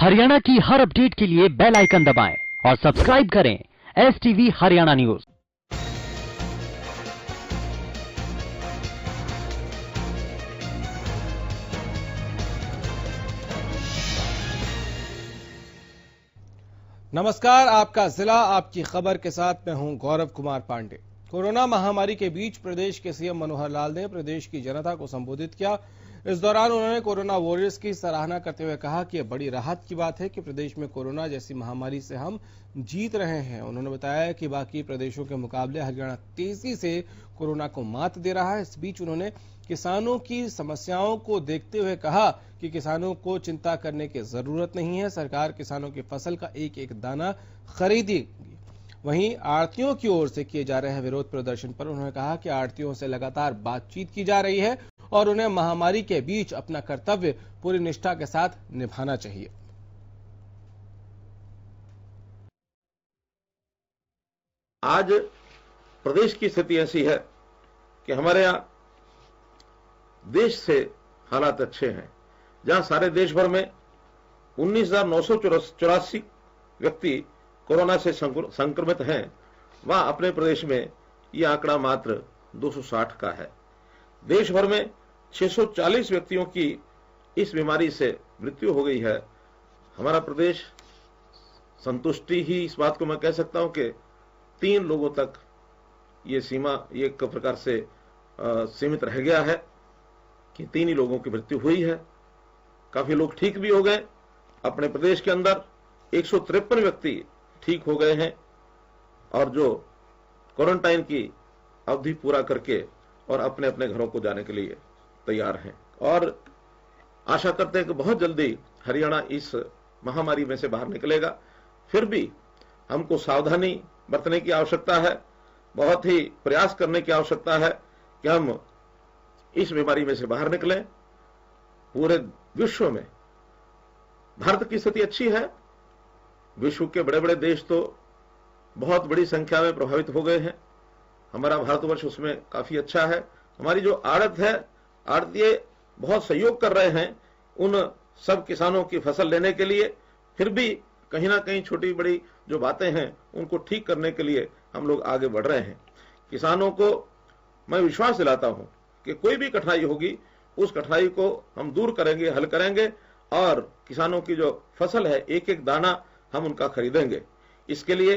हरियाणा की हर अपडेट के लिए बेल आइकन दबाएं और सब्सक्राइब करें STV हरियाणा न्यूज। नमस्कार, आपका जिला आपकी खबर के साथ मैं हूं गौरव कुमार पांडे। कोरोना महामारी के बीच प्रदेश के सीएम मनोहर लाल ने प्रदेश की जनता को संबोधित किया। इस दौरान उन्होंने कोरोना वॉरियर्स की सराहना करते हुए कहा कि यह बड़ी राहत की बात है कि प्रदेश में कोरोना जैसी महामारी से हम जीत रहे हैं। उन्होंने बताया कि बाकी प्रदेशों के मुकाबले हरियाणा तेजी से कोरोना को मात दे रहा है। इस बीच उन्होंने किसानों की समस्याओं को देखते हुए कहा कि किसानों को चिंता करने की जरूरत नहीं है, सरकार किसानों की फसल का एक एक दाना खरीदेगी। वहीं आड़तियों की ओर से किए जा रहे विरोध प्रदर्शन पर उन्होंने कहा कि आड़तियों से लगातार बातचीत की जा रही है और उन्हें महामारी के बीच अपना कर्तव्य पूरी निष्ठा के साथ निभाना चाहिए। आज प्रदेश की स्थिति ऐसी है कि हमारे यहाँ देश से हालात अच्छे हैं। जहां सारे देश भर में 19,984 व्यक्ति कोरोना से संक्रमित हैं, वहां अपने प्रदेश में यह आंकड़ा मात्र 260 का है। देश भर में 640 व्यक्तियों की इस बीमारी से मृत्यु हो गई है। हमारा प्रदेश संतुष्टि ही इस बात को मैं कह सकता हूं कि 3 लोगों तक ये सीमा एक प्रकार से सीमित रह गया है कि 3 ही लोगों की मृत्यु हुई है। काफी लोग ठीक भी हो गए। अपने प्रदेश के अंदर 153 व्यक्ति ठीक हो गए हैं और जो क्वारंटाइन की अवधि पूरा करके और अपने अपने घरों को जाने के लिए तैयार हैं और आशा करते हैं कि बहुत जल्दी हरियाणा इस महामारी में से बाहर निकलेगा। फिर भी हमको सावधानी बरतने की आवश्यकता है, बहुत ही प्रयास करने की आवश्यकता है कि हम इस बीमारी में से बाहर निकलें। पूरे विश्व में भारत की स्थिति अच्छी है। विश्व के बड़े बड़े देश तो बहुत बड़ी संख्या में प्रभावित हो गए हैं। हमारा भारतवर्ष उसमें काफी अच्छा है। हमारी जो आड़त है, आड़तिये बहुत सहयोग कर रहे हैं उन सब किसानों की फसल लेने के लिए। फिर भी कहीं ना कहीं छोटी बड़ी जो बातें हैं उनको ठीक करने के लिए हम लोग आगे बढ़ रहे हैं। किसानों को मैं विश्वास दिलाता हूं कि कोई भी कठिनाई होगी उस कठिनाई को हम दूर करेंगे, हल करेंगे और किसानों की जो फसल है एक एक दाना हम उनका खरीदेंगे। इसके लिए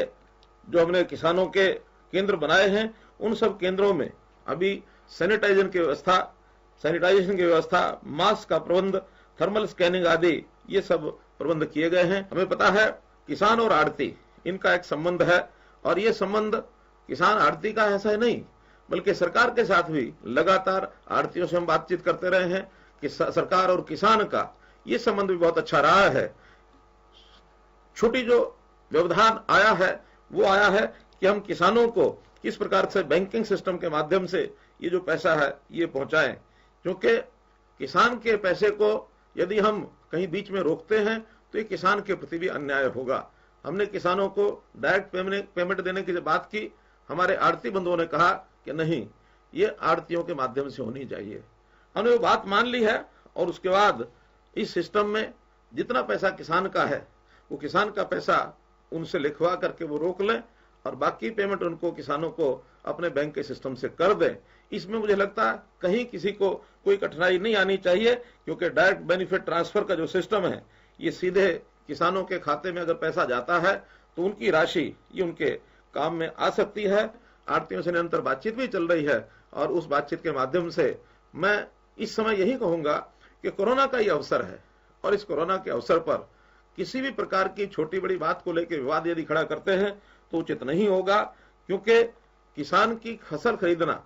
जो हमने किसानों के केंद्र बनाए हैं उन सब केंद्रों में अभी सैनिटाइजेशन की व्यवस्था, मास्क का प्रबंध, थर्मल स्कैनिंग आदि ये सब प्रबंध किए गए हैं। हमें पता है किसान और आड़ती इनका एक संबंध है और ये संबंध किसान आड़ती का ऐसा है नहीं बल्कि सरकार के साथ भी लगातार आड़तियों से हम बातचीत करते रहे हैं कि सरकार और किसान का ये संबंध भी बहुत अच्छा रहा है। छोटी जो व्यवधान आया है वो आया है कि हम किसानों को किस प्रकार से बैंकिंग सिस्टम के माध्यम से ये जो पैसा है ये पहुंचाएं, क्योंकि किसान के पैसे को यदि हम कहीं बीच में रोकते हैं तो ये किसान के प्रति भी अन्याय होगा। हमने किसानों को डायरेक्ट पेमेंट देने की बात की, हमारे आड़ती बंधुओं ने कहा कि नहीं, ये आड़तियों के माध्यम से होनी चाहिए। हमने वो बात मान ली है और उसके बाद इस सिस्टम में जितना पैसा किसान का है वो किसान का पैसा उनसे लिखवा करके वो रोक लें और बाकी पेमेंट उनको किसानों को अपने बैंक के सिस्टम से कर दें। इसमें मुझे लगता है कहीं किसी को कोई कठिनाई नहीं आनी चाहिए, क्योंकि डायरेक्ट बेनिफिट ट्रांसफर का जो सिस्टम है ये सीधे किसानों के खाते में अगर पैसा जाता है तो उनकी राशि ये उनके काम में आ सकती है। आड़तियों से निरंतर बातचीत भी चल रही है और उस बातचीत के माध्यम से मैं इस समय यही कहूंगा कि कोरोना का ये अवसर है और इस कोरोना के अवसर पर किसी भी प्रकार की छोटी बड़ी बात को लेकर विवाद यदि खड़ा करते हैं तो उचित नहीं होगा, क्योंकि किसान की फसल खरीदना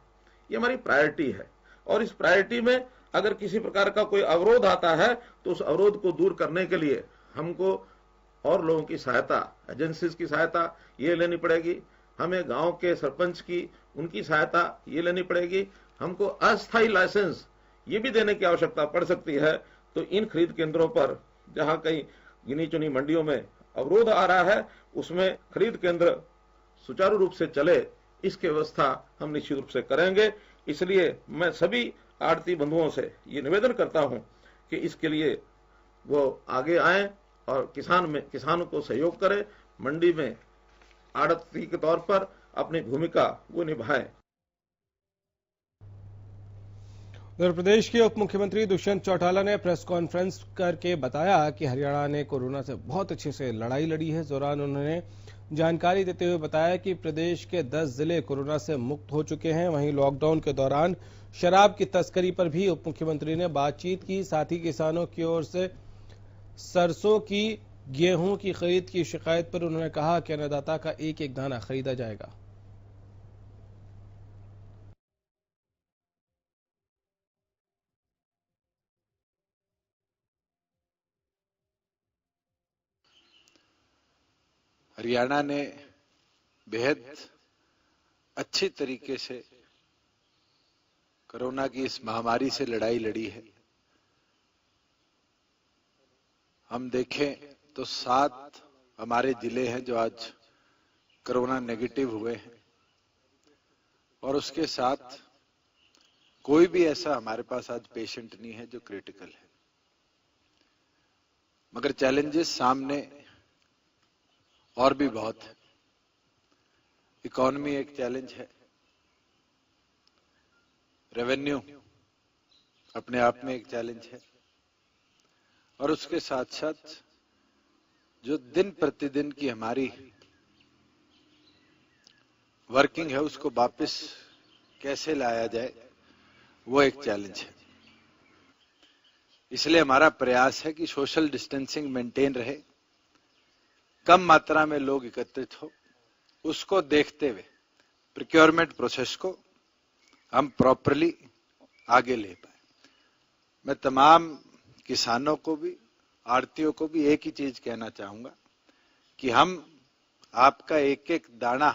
ये हमारी प्रायोरिटी है और इस प्रायोरिटी में अगर किसी प्रकार का कोई अवरोध आता है तो उस अवरोध को दूर करने के लिए हमको और लोगों की सहायता, एजेंसीज की सहायता ये लेनी पड़ेगी। हमें गांव के सरपंच की उनकी सहायता ये लेनी पड़ेगी। हमको अस्थायी लाइसेंस ये भी देने की आवश्यकता पड़ सकती है। तो इन खरीद केंद्रों पर जहां कहीं गिनी चुनी मंडियों में अवरोध आ रहा है उसमें खरीद केंद्र सुचारू रूप से चले, इसकी व्यवस्था हम निश्चित रूप से करेंगे। इसलिए मैं सभी आड़ती बंधुओं से ये निवेदन करता हूं कि इसके लिए वो आगे आएं और किसानों को सहयोग करे, मंडी में आड़ती के तौर पर अपनी भूमिका वो निभाए। उत्तर प्रदेश के उप मुख्यमंत्री दुष्यंत चौटाला ने प्रेस कॉन्फ्रेंस करके बताया कि हरियाणा ने कोरोना से बहुत अच्छे से लड़ाई लड़ी है। इस दौरान उन्होंने जानकारी देते हुए बताया कि प्रदेश के 10 जिले कोरोना से मुक्त हो चुके हैं। वहीं लॉकडाउन के दौरान शराब की तस्करी पर भी उप मुख्यमंत्री ने बातचीत की। साथ ही किसानों की ओर से सरसों की, गेहूं की खरीद की शिकायत पर उन्होंने कहा कि अन्नदाता का एक एक दाना खरीदा जाएगा। हरियाणा ने बेहद अच्छी तरीके से कोरोना की इस महामारी से लड़ाई लड़ी है। हम देखें तो 7 हमारे जिले हैं जो आज कोरोना नेगेटिव हुए हैं और उसके साथ कोई भी ऐसा हमारे पास आज पेशेंट नहीं है जो क्रिटिकल है। मगर चैलेंजेस सामने और भी बहुत है। इकोनॉमी एक चैलेंज है, रेवेन्यू अपने आप में एक चैलेंज है और उसके साथ साथ जो दिन प्रतिदिन की हमारी वर्किंग है उसको वापस कैसे लाया जाए वो एक चैलेंज है। इसलिए हमारा प्रयास है कि सोशल डिस्टेंसिंग मेंटेन रहे, कम मात्रा में लोग एकत्रित हो, उसको देखते हुए प्रोक्योरमेंट प्रोसेस को हम प्रॉपरली आगे ले पाए। मैं तमाम किसानों को भी, आड़तियों को भी एक ही चीज कहना चाहूंगा कि हम आपका एक एक दाना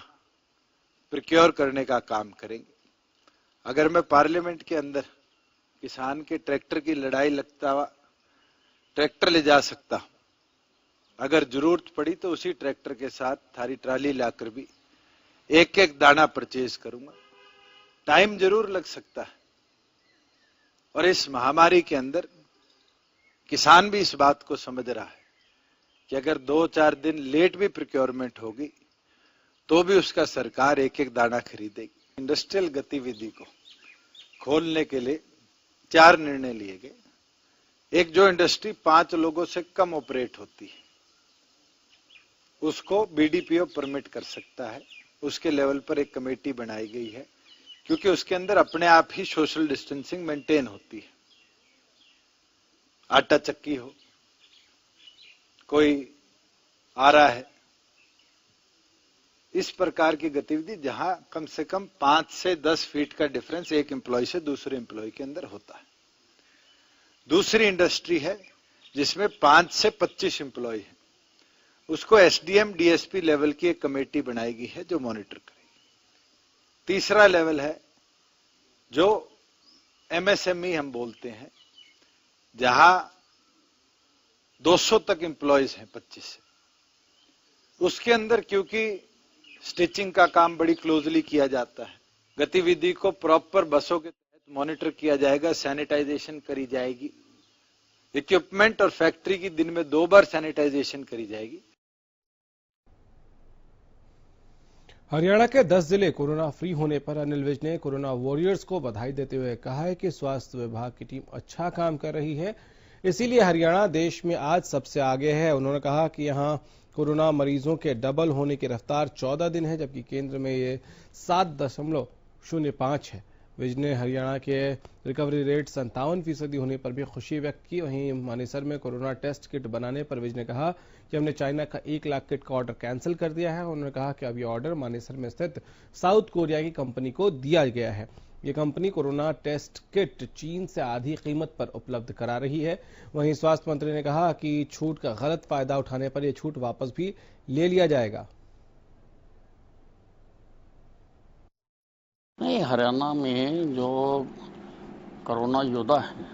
प्रोक्योर करने का काम करेंगे। अगर मैं पार्लियामेंट के अंदर किसान के ट्रैक्टर की लड़ाई लगता हुआ ट्रैक्टर ले जा सकता हूं, अगर जरूरत पड़ी तो उसी ट्रैक्टर के साथ थारी ट्राली लाकर भी एक एक दाना परचेज करूंगा। टाइम जरूर लग सकता है और इस महामारी के अंदर किसान भी इस बात को समझ रहा है कि अगर 2-4 दिन लेट भी प्रोक्योरमेंट होगी तो भी उसका सरकार एक एक दाना खरीदेगी। इंडस्ट्रियल गतिविधि को खोलने के लिए 4 निर्णय लिए गए। एक, जो इंडस्ट्री 5 लोगों से कम ऑपरेट होती है उसको बीडीपीओ परमिट कर सकता है, उसके लेवल पर एक कमेटी बनाई गई है क्योंकि उसके अंदर अपने आप ही सोशल डिस्टेंसिंग मेंटेन होती है। आटा चक्की हो, कोई आ रहा है, इस प्रकार की गतिविधि जहां कम से कम 5 से 10 फीट का डिफरेंस एक एम्प्लॉय से दूसरे एम्प्लॉय के अंदर होता है। दूसरी इंडस्ट्री है जिसमें 5 से 25 एम्प्लॉय है, उसको एसडीएम डीएसपी लेवल की एक कमेटी बनाई गई है जो मॉनिटर करेगी। तीसरा लेवल है जो एमएसएमई हम बोलते हैं, जहां 200 तक एम्प्लॉयज हैं 25 से। उसके अंदर क्योंकि स्टिचिंग का काम बड़ी क्लोजली किया जाता है, गतिविधि को प्रॉपर बसों के तहत मॉनिटर किया जाएगा, सैनिटाइजेशन करी जाएगी, इक्विपमेंट और फैक्ट्री की दिन में 2 बार सैनिटाइजेशन करी जाएगी। हरियाणा के 10 जिले कोरोना फ्री होने पर अनिल विज ने कोरोना वॉरियर्स को बधाई देते हुए कहा है कि स्वास्थ्य विभाग की टीम अच्छा काम कर रही है, इसीलिए हरियाणा देश में आज सबसे आगे है। उन्होंने कहा कि यहां कोरोना मरीजों के डबल होने की रफ्तार 14 दिन है, जबकि केंद्र में ये 7.05 है। विज ने हरियाणा के रिकवरी रेट 57% होने पर भी खुशी व्यक्त की। वहीं मानेसर में कोरोना टेस्ट किट बनाने पर विज ने कहा कि हमने चाइना का 1 लाख किट का ऑर्डर कैंसिल कर दिया है। उन्होंने कहा कि अब यह ऑर्डर मानेसर में स्थित साउथ कोरिया की कंपनी को दिया गया है। ये कंपनी कोरोना टेस्ट किट चीन से आधी कीमत पर उपलब्ध करा रही है। वहीं स्वास्थ्य मंत्री ने कहा कि छूट का गलत फायदा उठाने पर यह छूट वापस भी ले लिया जाएगा। नहीं, हरियाणा में जो कोरोना योद्धा हैं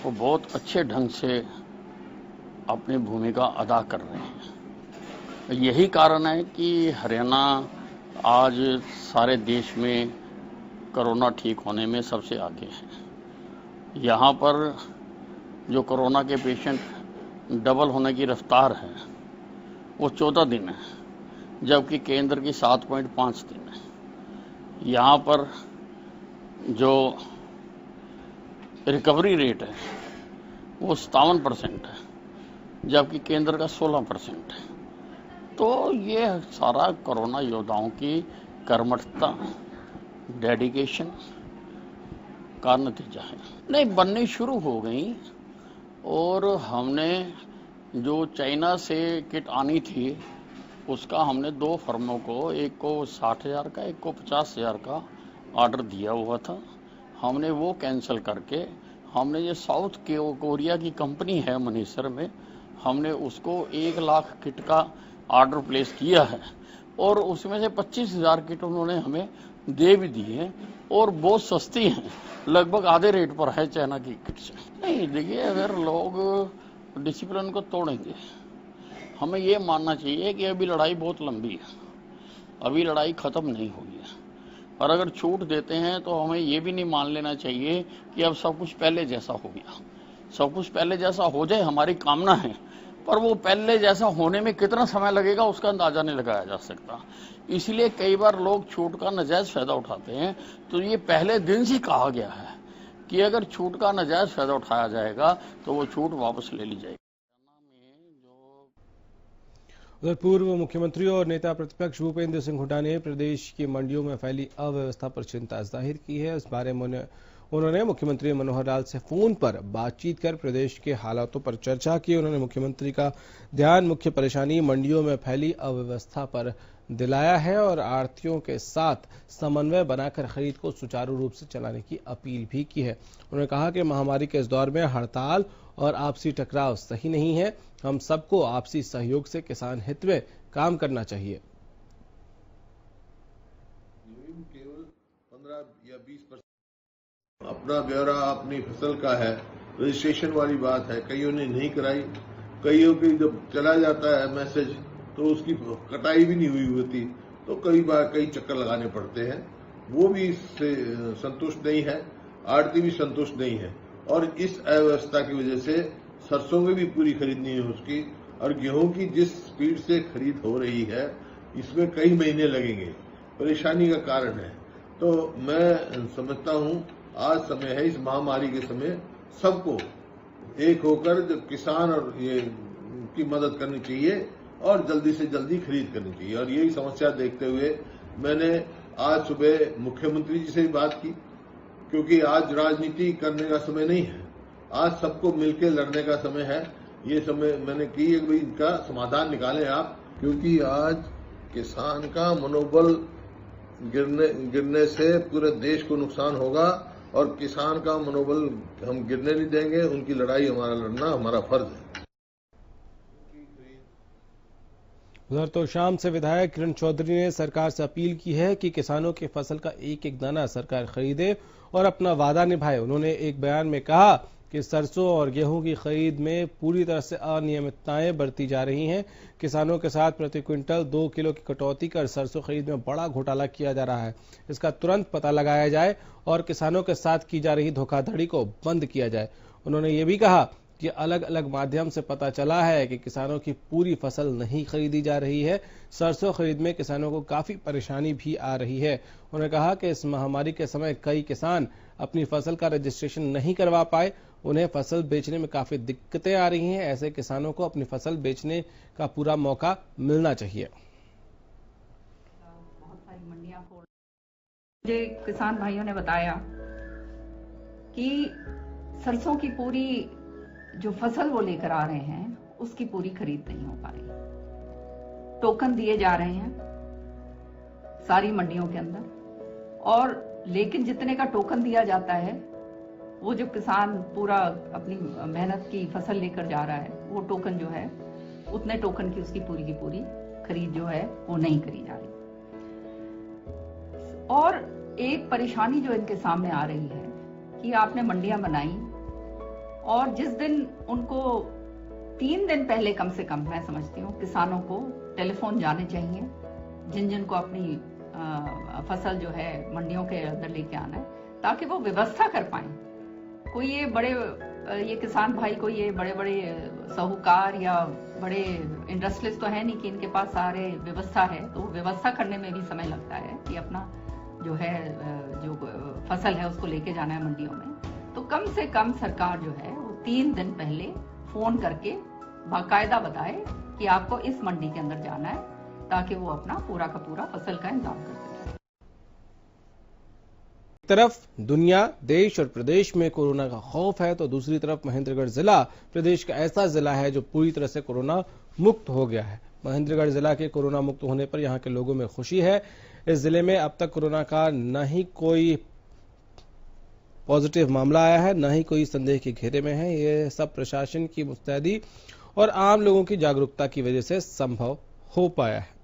वो बहुत अच्छे ढंग से अपनी भूमिका अदा कर रहे हैं। यही कारण है कि हरियाणा आज सारे देश में कोरोना ठीक होने में सबसे आगे है। यहाँ पर जो कोरोना के पेशेंट डबल होने की रफ्तार है वो 14 दिन है, जबकि केंद्र की 7.5 दिन है। यहाँ पर जो रिकवरी रेट है वो 57% है, जबकि केंद्र का 16% है। तो ये सारा कोरोना योद्धाओं की कर्मठता, डेडिकेशन का नतीजा है। नहीं, बननी शुरू हो गई और हमने जो चाइना से किट आनी थी उसका हमने 2 फर्मों को, एक को 60,000 का, एक को 50,000 का ऑर्डर दिया हुआ था। हमने वो कैंसिल करके हमने ये साउथ कोरिया की कंपनी है मनेसर में, हमने उसको 1 लाख किट का ऑर्डर प्लेस किया है और उसमें से 25,000 किट उन्होंने हमें दे भी दी है और बहुत सस्ती हैं, लगभग आधे रेट पर है चाइना की किट से। नहीं देखिए, अगर लोग डिसिप्लिन को तोड़ेंगे, हमें ये मानना चाहिए कि अभी लड़ाई बहुत लंबी है, अभी लड़ाई खत्म नहीं हुई है। और अगर छूट देते हैं तो हमें ये भी नहीं मान लेना चाहिए कि अब सब कुछ पहले जैसा हो गया। सब कुछ पहले जैसा हो जाए हमारी कामना है, पर वो पहले जैसा होने में कितना समय लगेगा उसका अंदाजा नहीं लगाया जा सकता। इसलिए कई बार लोग छूट का नाजायज फायदा उठाते हैं। तो ये पहले दिन से कहा गया है कि अगर छूट का नाजायज फायदा उठाया जाएगा तो वो छूट वापस ले ली जाएगी। उधर पूर्व मुख्यमंत्री और नेता प्रतिपक्ष भूपेंद्र सिंह हुड्डा ने प्रदेश की मंडियों में फैली अव्यवस्था पर चिंता जाहिर की है। इस बारे में उन्होंने मुख्यमंत्री मनोहर लाल से फोन पर बातचीत कर प्रदेश के हालातों पर चर्चा की। उन्होंने मुख्यमंत्री का ध्यान मुख्य परेशानी मंडियों में फैली अव्यवस्था पर दिलाया है और आढ़तियों के साथ समन्वय बनाकर खरीद को सुचारू रूप से चलाने की अपील भी की है। उन्होंने कहा कि महामारी के इस दौर में हड़ताल और आपसी टकराव सही नहीं है। हम सबको आपसी सहयोग से किसान हित में काम करना चाहिए। केवल 15 या 20% अपना ब्यौरा अपनी फसल का है, रजिस्ट्रेशन वाली बात है। कईयों ने नहीं कराई, कईयों की जब चला जाता है मैसेज तो उसकी कटाई भी नहीं हुई होती, तो कई बार कई चक्कर लगाने पड़ते हैं। वो भी इससे संतुष्ट नहीं है, आड़ती भी संतुष्ट नहीं है और इस अव्यवस्था की वजह से सरसों में भी पूरी खरीद नहीं है उसकी, और गेहूं की जिस स्पीड से खरीद हो रही है इसमें कई महीने लगेंगे, परेशानी का कारण है। तो मैं समझता हूं आज समय है, इस महामारी के समय सबको एक होकर जब किसान और ये की मदद करनी चाहिए और जल्दी से जल्दी खरीद करनी चाहिए। और यही समस्या देखते हुए मैंने आज सुबह मुख्यमंत्री जी से भी बात की, क्योंकि आज राजनीति करने का समय नहीं है, आज सबको मिलकर लड़ने का समय है। ये समय मैंने की है कि इनका समाधान निकालें आप, क्योंकि आज किसान का मनोबल गिरने से पूरे देश को नुकसान होगा और किसान का मनोबल हम गिरने नहीं देंगे। उनकी लड़ाई हमारा लड़ना हमारा फर्ज है। उधर तो शाम से विधायक किरण चौधरी ने सरकार से अपील की है कि किसानों की फसल का एक एक दाना सरकार खरीदे और अपना वादा निभाए। उन्होंने एक बयान में कहा कि सरसों और गेहूं की खरीद में पूरी तरह से अनियमितताएं बरती जा रही हैं। किसानों के साथ प्रति क्विंटल 2 किलो की कटौती कर सरसों खरीद में बड़ा घोटाला किया जा रहा है। इसका तुरंत पता लगाया जाए और किसानों के साथ की जा रही धोखाधड़ी को बंद किया जाए। उन्होंने ये भी कहा कि अलग अलग माध्यम से पता चला है कि किसानों की पूरी फसल नहीं खरीदी जा रही है। सरसों खरीद में किसानों को काफी परेशानी भी आ रही है। उन्होंने कहा कि इस महामारी के समय कई किसान अपनी फसल का रजिस्ट्रेशन नहीं करवा पाए, उन्हें फसल बेचने में काफी दिक्कतें आ रही हैं। ऐसे किसानों को अपनी फसल बेचने का पूरा मौका मिलना चाहिए। बहुत सारी मंडियां मुझे किसान भाइयों ने बताया कि सरसों की पूरी जो फसल वो लेकर आ रहे हैं उसकी पूरी खरीद नहीं हो पा रही। टोकन दिए जा रहे हैं सारी मंडियों के अंदर, और लेकिन जितने का टोकन दिया जाता है वो जो किसान पूरा अपनी मेहनत की फसल लेकर जा रहा है वो टोकन जो है उतने टोकन की उसकी पूरी खरीद जो है वो नहीं करी जा रही। और एक परेशानी जो इनके सामने आ रही है कि आपने मंडियां बनाई और जिस दिन उनको 3 दिन पहले कम से कम मैं समझती हूँ किसानों को टेलीफोन जाने चाहिए, जिन जिन को अपनी फसल जो है मंडियों के अंदर लेके आना है, ताकि वो व्यवस्था कर पाए। कोई ये बड़े ये किसान भाई को ये बड़े बड़े साहूकार या बड़े इंडस्ट्रियलिस्ट तो है नहीं कि इनके पास सारे व्यवस्था है, तो व्यवस्था करने में भी समय लगता है कि अपना जो है जो फसल है उसको लेके जाना है मंडियों में। तो कम से कम सरकार जो है वो 3 दिन पहले फोन करके बाकायदा बताए कि आपको इस मंडी के अंदर जाना है, ताकि वो अपना पूरा का पूरा फसल का इंतजाम कर सके। एक तरफ दुनिया, देश और प्रदेश में कोरोना का खौफ है, तो दूसरी तरफ महेंद्रगढ़ जिला प्रदेश का ऐसा जिला है जो पूरी तरह से कोरोना मुक्त हो गया है। महेंद्रगढ़ जिला के कोरोना मुक्त होने पर यहां के लोगों में खुशी है। इस जिले में अब तक कोरोना का न ही कोई पॉजिटिव मामला आया है, न ही कोई संदेह के घेरे में है। ये सब प्रशासन की मुस्तैदी और आम लोगों की जागरूकता की वजह से संभव हो पाया है।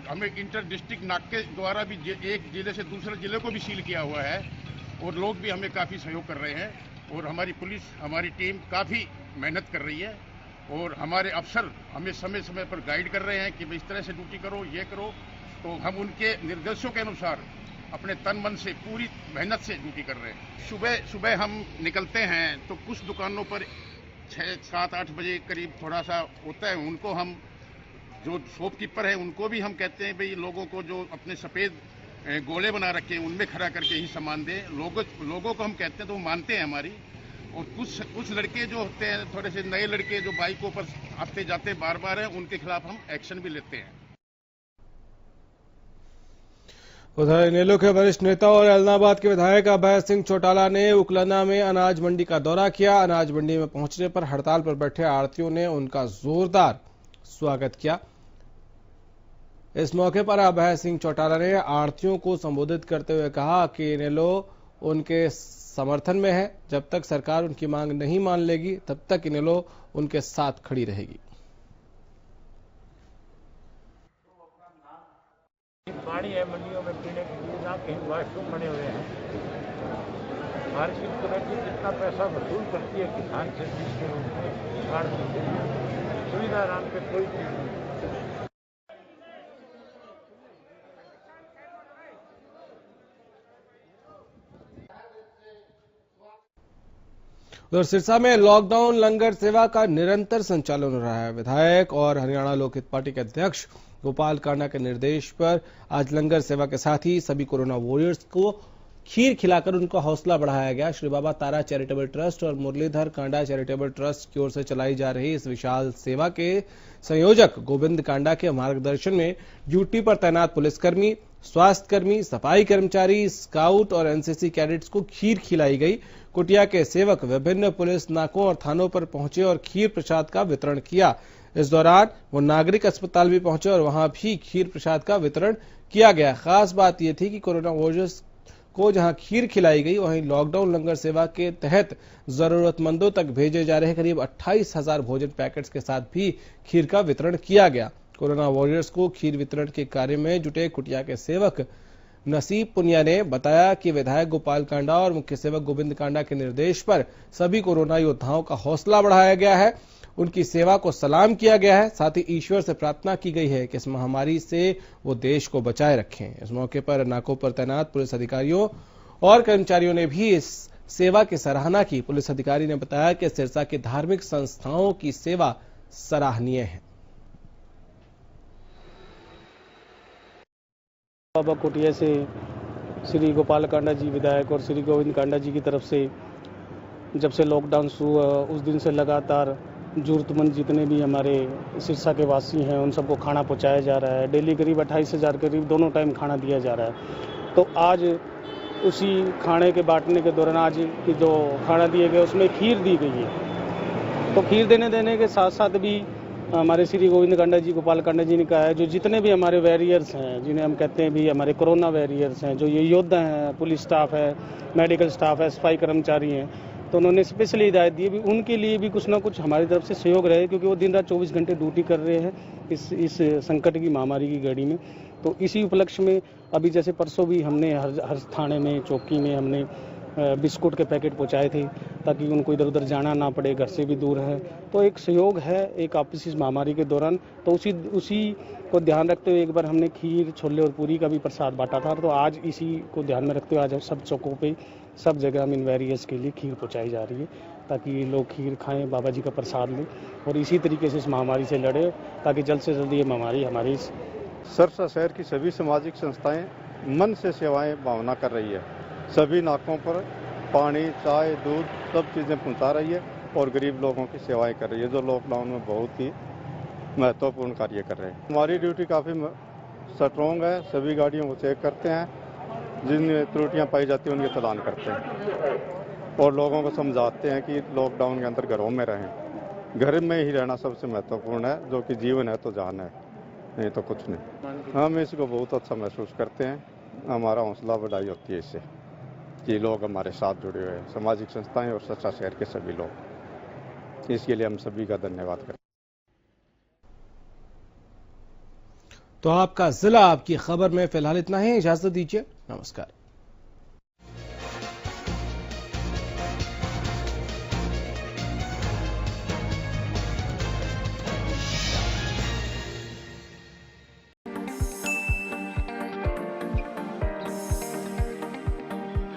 हमें इंटर डिस्ट्रिक्ट नाके द्वारा भी एक जिले से दूसरे जिले को भी सील किया हुआ है और लोग भी हमें काफ़ी सहयोग कर रहे हैं और हमारी पुलिस, हमारी टीम काफ़ी मेहनत कर रही है और हमारे अफसर हमें समय समय पर गाइड कर रहे हैं कि भाई इस तरह से ड्यूटी करो, ये करो। तो हम उनके निर्देशों के अनुसार अपने तन मन से पूरी मेहनत से ड्यूटी कर रहे हैं। सुबह हम निकलते हैं तो कुछ दुकानों पर 6, 7, 8 बजे करीब थोड़ा सा होता है, उनको हम जो शॉपकीपर है उनको भी हम कहते हैं भाई लोगों को जो अपने सफेद गोले बना रखे हैं उनमें खड़ा करके ही सामान दें। लोगों को हम कहते हैं तो वो मानते हैं हमारी। और कुछ लड़के जो होते हैं, थोड़े से नए लड़के जो बाइकों पर आते जाते बार हैं, उनके खिलाफ हम एक्शन भी लेते हैं। उधर इनेलो के वरिष्ठ नेता और एलनाबाद के विधायक अभय सिंह चौटाला ने उकलना में अनाज मंडी का दौरा किया। अनाज मंडी में पहुंचने पर हड़ताल पर बैठे आढ़तियों ने उनका जोरदार स्वागत किया। इस मौके पर अभय सिंह चौटाला ने आढ़तियों को संबोधित करते हुए कहा कि इनेलो उनके समर्थन में है। जब तक सरकार उनकी मांग नहीं मान लेगी तब तक इनेलो उनके साथ खड़ी रहेगी। पानी है मंडियों में पीने के लिए, ना कहीं वाशरूम बने हुए हैं। मार्केट कमेटी जितना पैसा वसूल करती है किसान से, जिसके रूप में सुविधा नाम पे कोई चीज नहीं। उधर सिरसा में लॉकडाउन लंगर सेवा का निरंतर संचालन हो रहा है। विधायक और हरियाणा लोकहित पार्टी के अध्यक्ष गोपाल कांडा के निर्देश पर आज लंगर सेवा के साथ ही सभी कोरोना वॉरियर्स को खीर खिलाकर उनका हौसला बढ़ाया गया। श्री बाबा तारा चैरिटेबल ट्रस्ट और मुरलीधर कांडा चैरिटेबल ट्रस्ट की ओर से चलाई जा रही इस विशाल सेवा के संयोजक गोविंद कांडा के मार्गदर्शन में ड्यूटी पर तैनात पुलिसकर्मी, स्वास्थ्यकर्मी, सफाई कर्मचारी, स्काउट और एनसीसी कैडेट्स को खीर खिलाई गई। कुटिया के सेवक विभिन्न पुलिस नाकों और थानों पर पहुंचे और खीर प्रसाद का वितरण किया। इस दौरान वो नागरिक अस्पताल भी पहुंचे और वहां भी खीर प्रसाद का वितरण किया गया। खास बात यह थी कि कोरोना वॉरियर्स को जहां खीर खिलाई गई, वहीं लॉकडाउन लंगर सेवा के तहत जरूरतमंदों तक भेजे जा रहे करीब 28,000 भोजन पैकेट्स के साथ भी खीर का वितरण किया गया। कोरोना वॉरियर्स को खीर वितरण के कार्य में जुटे कुटिया के सेवक नसीब पुनिया ने बताया कि विधायक गोपाल कांडा और मुख्य सेवक गोविंद कांडा के निर्देश पर सभी कोरोना योद्धाओं का हौसला बढ़ाया गया है, उनकी सेवा को सलाम किया गया है। साथ ही ईश्वर से प्रार्थना की गई है कि इस महामारी से वो देश को बचाए रखें। इस मौके पर नाकों पर तैनात पुलिस अधिकारियों और कर्मचारियों ने भी इस सेवा की सराहना की। पुलिस अधिकारी ने बताया कि सिरसा की धार्मिक संस्थाओं की सेवा सराहनीय है। बाबा कुटिया से श्री गोपाल कांडा जी विधायक और श्री गोविंद कांडा जी की तरफ से जब से लॉकडाउन शुरू हुआ उस दिन से लगातार जरूरतमंद जितने भी हमारे सिरसा के वासी हैं उन सबको खाना पहुंचाया जा रहा है। डेली करीब 28,000 करीब दोनों टाइम खाना दिया जा रहा है। तो आज उसी खाने के बांटने के दौरान आज की जो खाना दिए गए उसमें खीर दी गई है। तो खीर देने के साथ साथ भी हमारे श्री गोविंद कांडा जी, गोपाल कांडा जी ने कहा है जो जितने भी हमारे वॉरियर्स हैं, जिन्हें हम कहते हैं भी हमारे कोरोना वॉरियर्स हैं, जो ये योद्धा हैं, पुलिस स्टाफ है, मेडिकल स्टाफ है, सफाई कर्मचारी हैं, तो उन्होंने स्पेशली हिदायत दी भी उनके लिए भी कुछ ना कुछ हमारी तरफ से सहयोग रहे, क्योंकि वो दिन रात 24 घंटे ड्यूटी कर रहे हैं इस संकट की महामारी की घड़ी में। तो इसी उपलक्ष्य में अभी जैसे परसों भी हमने हर थाने में, चौकी में हमने बिस्कुट के पैकेट पहुंचाए थे। ताकि उनको इधर उधर जाना ना पड़े, घर से भी दूर है। तो एक सहयोग है एक आपसी इस महामारी के दौरान। तो उसी को ध्यान रखते हुए एक बार हमने खीर, छोले और पूरी का भी प्रसाद बांटा था। तो आज इसी को ध्यान में रखते हुए आज सब चौकों पे, सब जगह हम इन वेरियस के लिए खीर पहुँचाई जा रही है, ताकि लोग खीर खाएं, बाबा जी का प्रसाद लें और इसी तरीके से इस महामारी से लड़े, ताकि जल्द से जल्द ये महामारी हमारी सरसा शहर की सभी सामाजिक संस्थाएं मन से सेवाएं भावना कर रही है। सभी नाकों पर पानी, चाय, दूध सब चीज़ें पहुंचा रही है और गरीब लोगों की सेवाएं कर रही है, जो लॉकडाउन में बहुत ही महत्वपूर्ण कार्य कर रहे हैं। हमारी ड्यूटी काफ़ी स्ट्रॉन्ग है, सभी गाड़ियों को चेक करते हैं, जिन त्रुटियां पाई जाती हैं उनके चालान करते हैं और लोगों को समझाते हैं कि लॉकडाउन के अंदर घरों में रहें। घर में ही रहना सबसे महत्वपूर्ण है, जो कि जीवन है तो जान है, नहीं तो कुछ नहीं। हम इसको बहुत अच्छा महसूस करते हैं, हमारा हौसला बढ़ाई होती है इससे कि लोग हमारे साथ जुड़े हुए हैं, सामाजिक संस्थाएं और सरसा शहर के सभी लोग। इसके लिए हम सभी का धन्यवाद करते हैं। तो आपका जिला आपकी खबर में फिलहाल इतना ही। इजाजत दीजिए, नमस्कार।